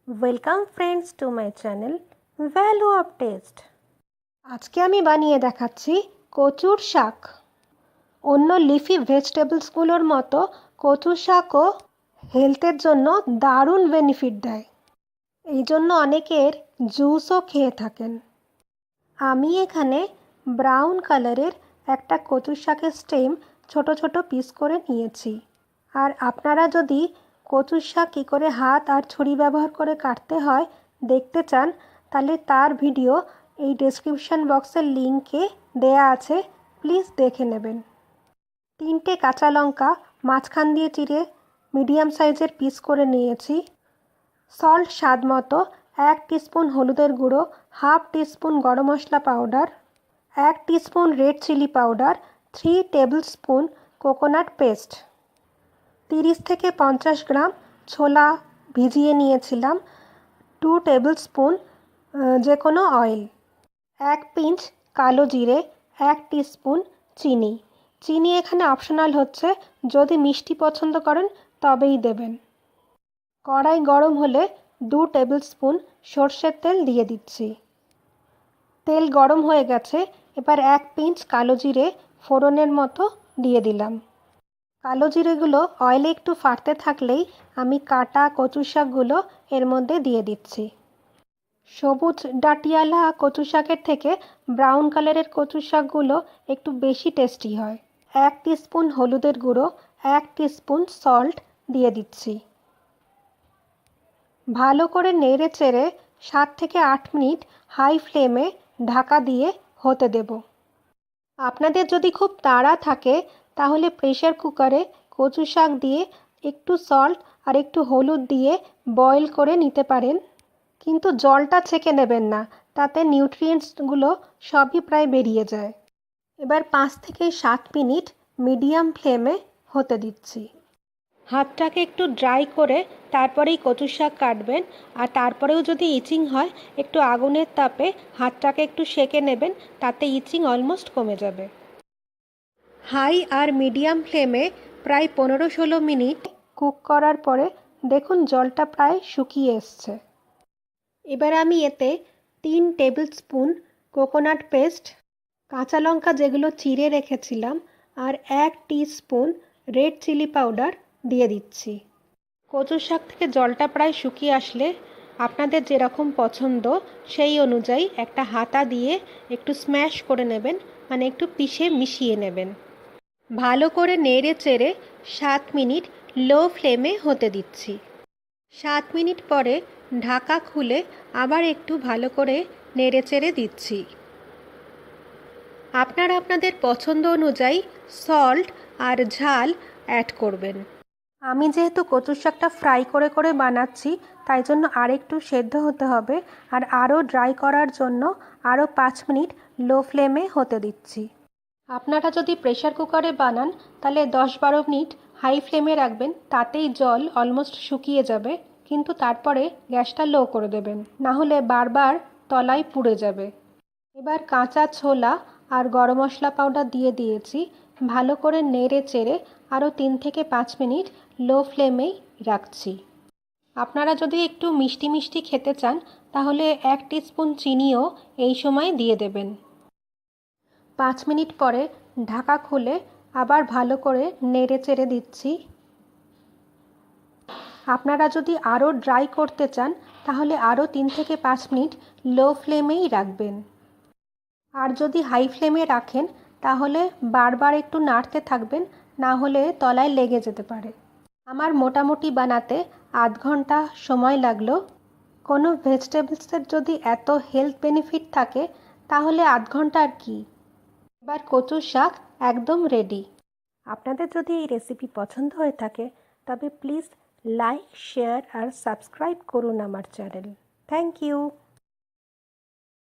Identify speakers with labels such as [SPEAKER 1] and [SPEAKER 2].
[SPEAKER 1] Welcome friends to my channel value of test. আজকে আমি বানিয়ে দেখাচ্ছি কচুর শাক। অন্য লিফি ভেজিটেবলসগুলোর মতো কচুর শাকও হেলথের জন্য দারুণ বেনিফিট দেয়। এই জন্য অনেকের জুসও খেয়ে থাকেন। আমি এখানে ব্রাউন কালারের একটা কচুর শাকের স্টেম ছোট ছোট পিস করে নিয়েছি। আর আপনারা যদি কচুর শাক কী করে হাত আর ছুরি ব্যবহার করে কাটতে হয় দেখতে চান, তাহলে তার ভিডিও এই ডেসক্রিপশন বক্সের লিঙ্কে দেয়া আছে, প্লিজ দেখে নেবেন। 3টে কাঁচা লঙ্কা মাঝখান দিয়ে চিড়ে মিডিয়াম সাইজের পিস করে নিয়েছি। সল্ট স্বাদ মতো, 1 টিস্পুন হলুদের গুঁড়ো, 1/2 teaspoon garam masala powder, 1 teaspoon red chili powder, 3 tablespoon coconut paste, 30 থেকে 50 গ্রাম ছোলা ভিজিয়ে নিয়েছিলাম, 2 টেবিল স্পুন যে কোনো অয়েল, 1 পিঞ্চ কালো জিরে, 1 টিস্পুন চিনি। চিনি এখানে অপশনাল হচ্ছে, যদি মিষ্টি পছন্দ করেন তবেই দেবেন। কড়াই গরম হলে 2 টেবিল স্পুন সর্ষের তেল দিয়ে দিচ্ছি। তেল গরম হয়ে গেছে, এবার 1 পিঞ্চ কালো জিরে ফোড়নের মতো দিয়ে দিলাম। কালো জিরেগুলো অয়েলে একটু ফাটতে থাকলেই আমি কাটা কচু শাকগুলো এর মধ্যে দিয়ে দিচ্ছি। সবুজ ডাঁটিয়ালা কচু শাকের থেকে ব্রাউন কালারের কচু শাকগুলো একটু বেশি টেস্টি হয়। 1 টিস্পুন হলুদের গুঁড়ো, 1 টিস্পুন সল্ট দিয়ে দিচ্ছি। ভালো করে নেড়ে চেড়ে 7 থেকে 8 মিনিট হাই ফ্লেমে ঢাকা দিয়ে হতে দেব। আপনাদের যদি খুব তাড়া থাকে তাহলে প্রেসার কুকারে কচু শাক দিয়ে একটু সল্ট আর একটু হলুদ দিয়ে বয়েল করে নিতে পারেন, কিন্তু জলটা ছেঁকে নেবেন না, তাতে নিউট্রিয়েন্টসগুলো সবই প্রায় বেরিয়ে যায়। এবার 5 থেকে 7 মিনিট মিডিয়াম ফ্লেমে হতে দিচ্ছি। হাতটাকে একটু ড্রাই করে তারপরেই কচু শাক কাটবেন, আর তারপরেও যদি ইচিং হয় একটু আগুনের তাপে হাতটাকে একটু সেঁকে নেবেন, তাতে ইচিং অলমোস্ট কমে যাবে। হাই আর মিডিয়াম ফ্লেমে প্রায় 15-16 মিনিট কুক করার পরে দেখুন জলটা প্রায় শুকিয়ে এসছে। এবার আমি এতে 3 টেবিল স্পুন কোকোনাট পেস্ট, কাঁচা লঙ্কা যেগুলো চিড়ে রেখেছিলাম, আর 1 টিস্পুন রেড চিলি পাউডার দিয়ে দিচ্ছি। কচুর শাক থেকে জলটা প্রায় শুকিয়ে আসলে আপনাদের যেরকম পছন্দ সেই অনুযায়ী একটা হাতা দিয়ে একটু স্ম্যাশ করে নেবেন, মানে একটু পিষে মিশিয়ে নেবেন। ভালো করে নেড়ে চেড়ে 7 মিনিট লো ফ্লেমে হতে দিচ্ছি। 7 মিনিট পরে ঢাকা খুলে আবার একটু ভালো করে নেড়ে চেড়ে দিচ্ছি। আপনারা আপনাদের পছন্দ অনুযায়ী সল্ট আর ঝাল অ্যাড করবেন। আমি যেহেতু কচুর শাকটা ফ্রাই করে করে বানাচ্ছি, তাই জন্য আরেকটু সেদ্ধ হতে হবে, আর আরও ড্রাই করার জন্য আরও 5 মিনিট লো ফ্লেমে হতে দিচ্ছি। আপনারা যদি প্রেসার কুকারে বানান তাহলে 10-12 মিনিট হাই ফ্লেমে রাখবেন, তাতেই জল অলমোস্ট শুকিয়ে যাবে, কিন্তু তারপরে গ্যাসটা লো করে দেবেন, না হলে বারবার তলায় পুড়ে যাবে। এবার কাঁচা ছোলা আর গরম মশলা পাউডার দিয়ে দিয়েছি। ভালো করে নেড়ে চেড়ে আরও 3 থেকে 5 মিনিট লো ফ্লেমেই রাখছি। আপনারা যদি একটু মিষ্টি মিষ্টি খেতে চান তাহলে 1 টিস্পুন চিনিও এই সময় দিয়ে দেবেন। 5 মিনিট পরে ঢাকা খুলে আবার ভালো করে নেড়ে চেড়ে দিচ্ছি। আপনারা যদি আরও ড্রাই করতে চান তাহলে আরও 3 থেকে 5 মিনিট লো ফ্লেমেই রাখবেন। আর যদি হাই ফ্লেমে রাখেন তাহলে বারবার একটু নাড়তে থাকবেন, না হলে তলায় লেগে যেতে পারে। আমার মোটামুটি বানাতে আধ ঘন্টা সময় লাগলো। কোনো ভেজিটেবলসের যদি এত হেলথ বেনিফিট থাকে তাহলে আধ ঘন্টা আর কি। এবার কচুর শাক একদম রেডি। আপনাদের যদি এই রেসিপি পছন্দ হয়ে থাকে তবে প্লিজ লাইক, শেয়ার আর সাবস্ক্রাইব করুন আমার চ্যানেল। Thank you.